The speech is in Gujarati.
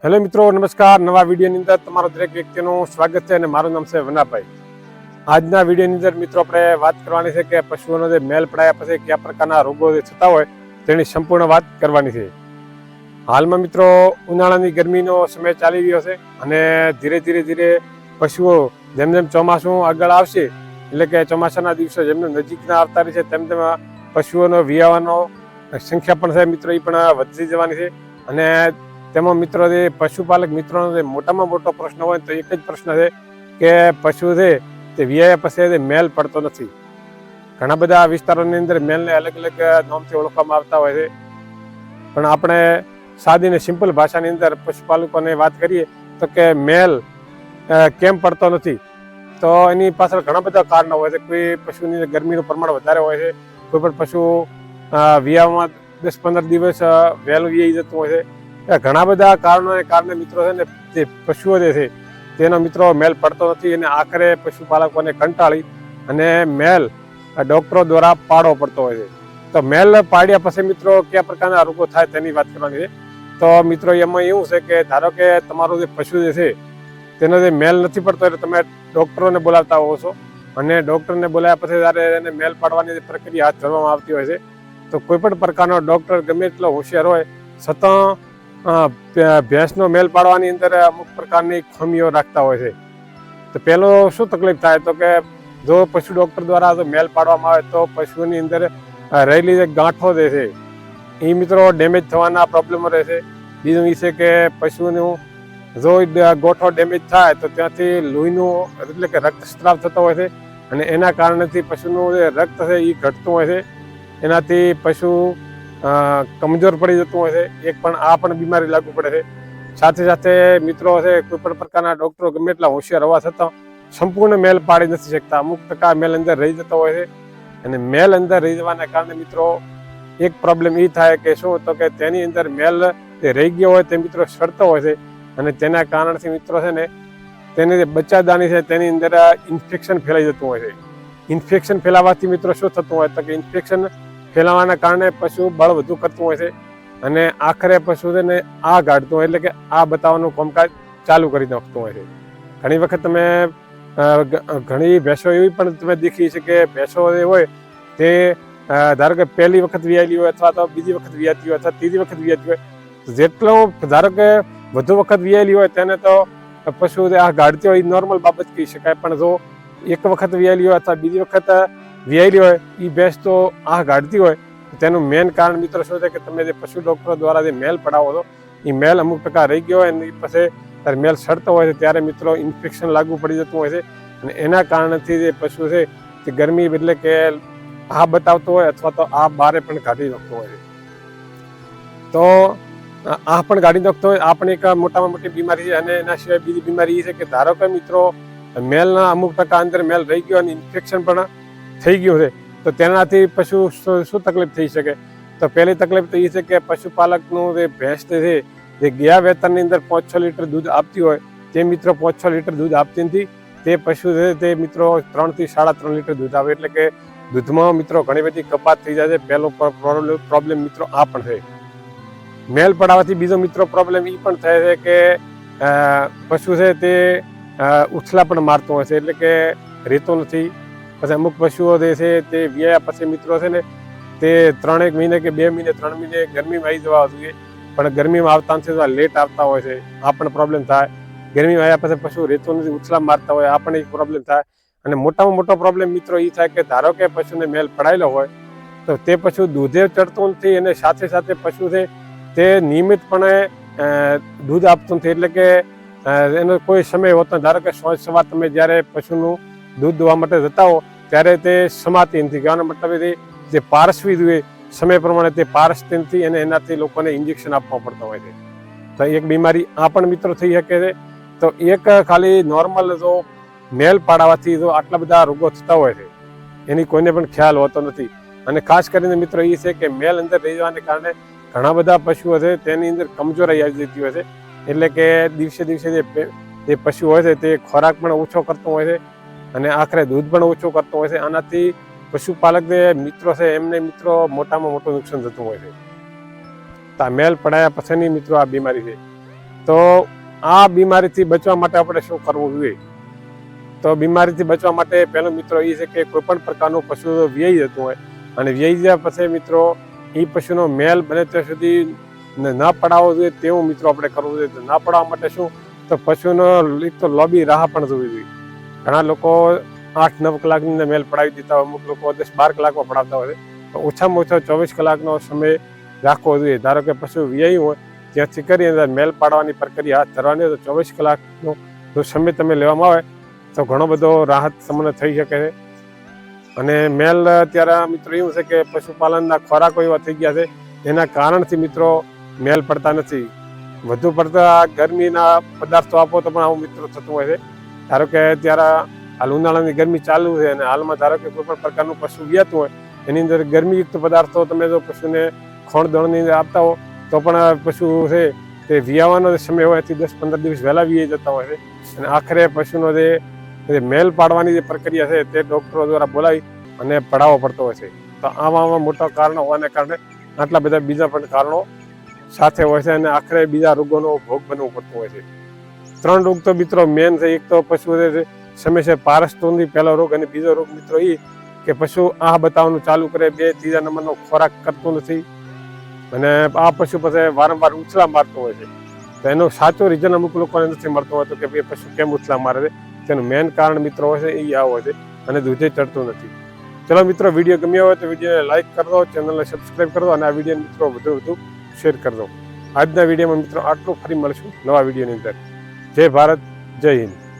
હેલો મિત્રો, નમસ્કાર. નવા વિડીયોની અંદર તમારો દરેક વ્યક્તિનું સ્વાગત છે અને મારું નામ છે વનાભાઈ. આજના વિડીયોની અંદર મિત્રો આપણે વાત કરવાની છે કે પશુઓનો જે મેલ પડાયા પછી કયા પ્રકારના રોગો થતા હોય તેની સંપૂર્ણ વાત કરવાની છે. હાલમાં મિત્રો ઉનાળાની ગરમીનો સમય ચાલી રહ્યો છે અને ધીરે ધીરે પશુઓ જેમ જેમ ચોમાસું આગળ આવશે એટલે કે ચોમાસાના દિવસો જેમ નજીકના આવતા રહેશે તેમ તેમ પશુઓનો વિયાવાનો સંખ્યા પણ છે મિત્રો એ પણ વધતી જવાની છે. અને તેમાં મિત્રો જે પશુપાલક મિત્રોનો જે મોટામાં મોટો પ્રશ્ન હોય તો એક જ પ્રશ્ન છે કે પશુ છે તે વિયાયા પછી મેલ પડતો નથી. ઘણા બધા વિસ્તારોની અંદર મેલને અલગ અલગ નામથી ઓળખવામાં આવતા હોય છે, પણ આપણે સાદી ને સિમ્પલ ભાષાની અંદર પશુપાલકોને વાત કરીએ તો કે મેલ કેમ પડતો નથી, તો એની પાછળ ઘણા બધા કારણો હોય છે. કોઈ પશુની ગરમીનું પ્રમાણ વધારે હોય છે, કોઈ પણ પશુ વિયામાં 10-15 દિવસ વહેલું વિયાઈ જતું હોય છે. ઘણા બધા કારણોને કારણે મિત્રો છે ને જે પશુઓ જે છે તેનો મિત્રો મેલ પડતો નથી અને આખરે પશુપાલકોને કંટાળી અને મેલ ડોક્ટરો દ્વારા પાડવો પડતો હોય છે. તો મેલ પાડ્યા પછી મિત્રો કયા પ્રકારના રોગો થાય તેની વાત કરવાની છે. તો મિત્રો એમાં એવું છે કે ધારો કે તમારું જે પશુ જે છે તેનો જે મેલ નથી પડતો એટલે તમે ડોક્ટરોને બોલાવતા હોવ છો અને ડોક્ટરને બોલાવ્યા પછી જ્યારે એને મેલ પાડવાની જે પ્રક્રિયા હાથ ધરવામાં આવતી હોય છે તો કોઈ પણ પ્રકારનો ડોક્ટર ગમે એટલો હોશિયાર હોય છતાં ભેંસનો મેલ પાડવાની અંદર અમુક પ્રકારની ખામીઓ રાખતા હોય છે. તો પહેલો શું તકલીફ થાય તો કે જો પશુ ડોક્ટર દ્વારા જો મેલ પાડવામાં આવે તો પશુની અંદર રહેલી જે ગાંઠો જે છે એ મિત્રો ડેમેજ થવાના પ્રોબ્લેમો રહેશે. બીજું એ છે કે પશુનું જો ગોઠો ડેમેજ થાય તો ત્યાંથી લોહીનું એટલે કે રક્તસ્રાવ થતો હોય છે અને એના કારણેથી પશુનું જે રક્ત છે એ ઘટતું હોય છે. એનાથી પશુ કમજોર પડી જતું હોય છે. એક પણ આ પણ બીમારી લાગુ પડે છે. સાથે સાથે મિત્રો છે કોઈ પણ પ્રકારના ડોક્ટરો ગમે એટલા હોશિયાર હોવા છતાં સંપૂર્ણ મેલ પાડી નથી શકતા. અમુક ટકા મેલ અંદર રહી જતો હોય છે અને મેલ અંદર રહી જવાના કારણે મિત્રો એક પ્રોબ્લેમ એ થાય કે શું તો કે તેની અંદર મેલ જે રહી ગયો હોય તે મિત્રો સડતો હોય છે અને તેના કારણથી મિત્રો છે ને તેની જે બચ્ચાદાની છે તેની અંદર ઇન્ફેક્શન ફેલાઈ જતું હોય છે. ઇન્ફેક્શન ફેલાવાથી મિત્રો શું થતું હોય તો કે ઇન્ફેક્શન ફેલાવાના કારણે પશુ બળ વધુ કરતું હોય છે અને આખરે પશુ છે ને આ ગાઢતું હોય એટલે કે આ બતાવવાનું કામકાજ ચાલુ કરી નાખતું હોય છે. ઘણી વખત તમે ઘણી ભેંસો એવી પણ તમે દેખી છે કે ભેંસો જે હોય તે ધારો કે પહેલી વખત વિયાયેલી હોય અથવા તો બીજી વખત વિયાતી હોય અથવા ત્રીજી વખત વિયાતી હોય, જેટલો ધારો કે વધુ વખત વિયાયેલી હોય તેને તો પશુ આ ગાઢતી હોય એ નોર્મલ બાબત કહી શકાય. પણ જો એક વખત વિયાયેલી હોય અથવા બીજી વખત વિયાયેલી હોય એ ભેંસ તો આ ગાઢતી હોય તેનું મેઇન કારણ મિત્રો શું છે કે તમે જે પશુ ડોક્ટર દ્વારા જે મેલ પડાવો છો એ મેલ અમુક ટકા રહી ગયો હોય અને પછી ત્યારે મેલ સડતો હોય છે ત્યારે મિત્રો ઇન્ફેક્શન લાગુ પડી જતું હોય છે અને એના કારણથી જે પશુ છે તે ગરમી એટલે કે આ બતાવતો હોય અથવા તો આ બારે પણ કાઢી નાખતો હોય છે. તો આ પણ કાઢી નાખતો હોય આ પણ એક મોટામાં મોટી બીમારી છે. અને એના સિવાય બીજી બીમારી એ છે કે ધારો કે મિત્રો મેલના અમુક ટકા અંદર મેલ રહી ગયો અને ઇન્ફેક્શન પણ થઈ ગયું છે તો તેનાથી પશુ શું તકલીફ થઈ શકે. તો પહેલી તકલીફ તો એ છે કે પશુપાલકનું જે ભેંસ છે જે ગયા વેતરની અંદર 5-6 લીટર દૂધ આપતી હોય તે મિત્રો 5-6 લીટર દૂધ આપતી નથી. તે પશુ છે તે મિત્રો 3 થી 3.5 લીટર દૂધ આવે એટલે કે દૂધમાં મિત્રો ઘણી બધી કપાત થઈ જાય છે. પહેલો પ્રોબ્લેમ મિત્રો આ પણ છે. મેલ પડાવવાથી બીજો મિત્રો પ્રોબ્લેમ એ પણ થાય છે કે પશુ છે તે ઉછલા પણ મારતો હોય છે એટલે કે રહેતો નથી. પછી અમુક પશુઓ જે છે તે વિયાયા પછી મિત્રો છે ને તે 3 મહિને કે 2 મહિને 3 મહિને ગરમીમાં આવી જવા જોઈએ, પણ ગરમીમાં આવતા નથી લેટ આવતા હોય છે. આ પણ પ્રોબ્લેમ થાય. ગરમીમાં આવ્યા પછી પશુ રહેતો નથી, ઉછલા મારતા હોય, આ પણ એક પ્રોબ્લેમ થાય. અને મોટામાં મોટો પ્રોબ્લેમ મિત્રો એ થાય કે ધારો કે પશુને મેલ પડાયેલો હોય તો તે પશુ દૂધે ચડતું નથી અને સાથે સાથે પશુ છે તે નિયમિતપણે દૂધ આપતું નથી. એટલે કે એનો કોઈ સમય હોતો નથી. ધારો કે સવાર તમે જ્યારે પશુનું દૂધ દોવા માટે જતા હો ત્યારે તે સમાતી નથી. કહેવાનો મતલબ એ જે પારસવી જોઈએ સમય પ્રમાણે તે પારસતી નથી અને એનાથી લોકોને ઇન્જેક્શન આપવા પડતા હોય છે. તો એક બીમારી આ પણ મિત્રો થઈ શકે છે. તો એક ખાલી નોર્મલ જો મેલ પાડવાથી જો આટલા બધા રોગો થતા હોય છે એની કોઈને પણ ખ્યાલ હોતો નથી. અને ખાસ કરીને મિત્રો એ છે કે મેલ અંદર રહી જવાને કારણે ઘણા બધા પશુઓ છે તેની અંદર કમજોરી આવી જતી હોય છે. એટલે કે દિવસે દિવસે જે પશુ હોય છે તે ખોરાક પણ ઓછો કરતો હોય છે અને આખરે દૂધ પણ ઓછું કરતો હોય છે. આનાથી પશુપાલક જે મિત્રો છે એમને મિત્રો મોટામાં મોટું નુકસાન થતું હોય છે. તો આ મેલ પડાયા પછીની મિત્રો આ બીમારી છે. તો આ બીમારીથી બચવા માટે આપણે શું કરવું જોઈએ? તો બીમારીથી બચવા માટે પહેલો મિત્રો એ છે કે કોઈ પણ પ્રકારનું પશુ વ્યાઈ જતું હોય અને વ્યાઈ ગયા પછી મિત્રો એ પશુનો મેલ બને ત્યાં સુધી ન પડાવવો જોઈએ તેવું મિત્રો આપણે કરવું જોઈએ. ના પડાવવા માટે શું, તો પશુનો એક તો લોબી રાહ પણ જોવી જોઈએ. ઘણા લોકો 8-9 કલાકની અંદર મેલ પડાવી દેતા હોય, અમુક લોકો 10-12 કલાકમાં પડાવતા હોય. તો ઓછામાં ઓછો 24 કલાકનો સમય રાખવો જોઈએ. ધારો કે પશુ વ્યાયું હોય ત્યાંથી કરી અંદર મેલ પાડવાની પ્રક્રિયા હાથ ધરવાની હોય તો 24 કલાકનો જો સમય તમે લેવામાં આવે તો ઘણો બધો રાહત તમને થઈ શકે છે. અને મેલ અત્યારે મિત્રો એવું છે કે પશુપાલનના ખોરાકો એવા થઈ ગયા છે એના કારણથી મિત્રો મેલ પડતા નથી. વધુ પડતા ગરમીના પદાર્થો આપો તો પણ આવું મિત્રો થતું હોય છે. ધારો કે અત્યારે હાલ ઉનાળાની ગરમી ચાલુ છે અને હાલમાં ધારો કે કોઈ પણ પ્રકારનું પશુ વ્યાતું હોય એની અંદર ગરમીયુક્ત પદાર્થો તમે જો પશુને ખોણ દળની અંદર આપતા હો તો પણ પશુ છે તે વિયાવાનો સમય હોય એથી 10-15 દિવસ વહેલા વીએ જતા હોય છે. અને આખરે પશુનો જે મેલ પાડવાની જે પ્રક્રિયા છે તે ડોક્ટરો દ્વારા બોલાવી અને પડાવવો પડતો હોય છે. તો આમાં મોટા કારણો હોવાને કારણે આટલા બધા બીજા પણ કારણો સાથે હોય છે અને આખરે બીજા રોગોનો ભોગ બનવું પડતું હોય છે. 3 રોગ તો મિત્રો મેન છે. એક તો પશુ સમયસર પારસતોની પહેલો રોગ, અને બીજો રોગ મિત્રો એ કે પશુ આહ બતાવવાનું ચાલુ કરે, 2 ત્રીજા નંબરનો ખોરાક કરતું નથી અને આ પશુ પછી વારંવાર ઉછલા મારતો હોય છે. તો એનો સાચો રીઝન અમુક લોકોને નથી મળતો હોતો કે ભાઈ પશુ કેમ ઉછલા મારે છે. તેનું મેન કારણ મિત્રો હોય છે એ આ હોય છે અને દૂધે ચડતું નથી. ચલો મિત્રો, વિડીયો ગમ્યો હોય તો વિડીયોને લાઈક કરી દો, ચેનલને સબસ્ક્રાઈબ કરી દો અને આ વિડીયો મિત્રો વધુ શેર કરી દો. આજના વિડીયોમાં મિત્રો આટલું. ફરી મળશું નવા વિડીયોની અંદર. જય ભારત, જય હિન્દ.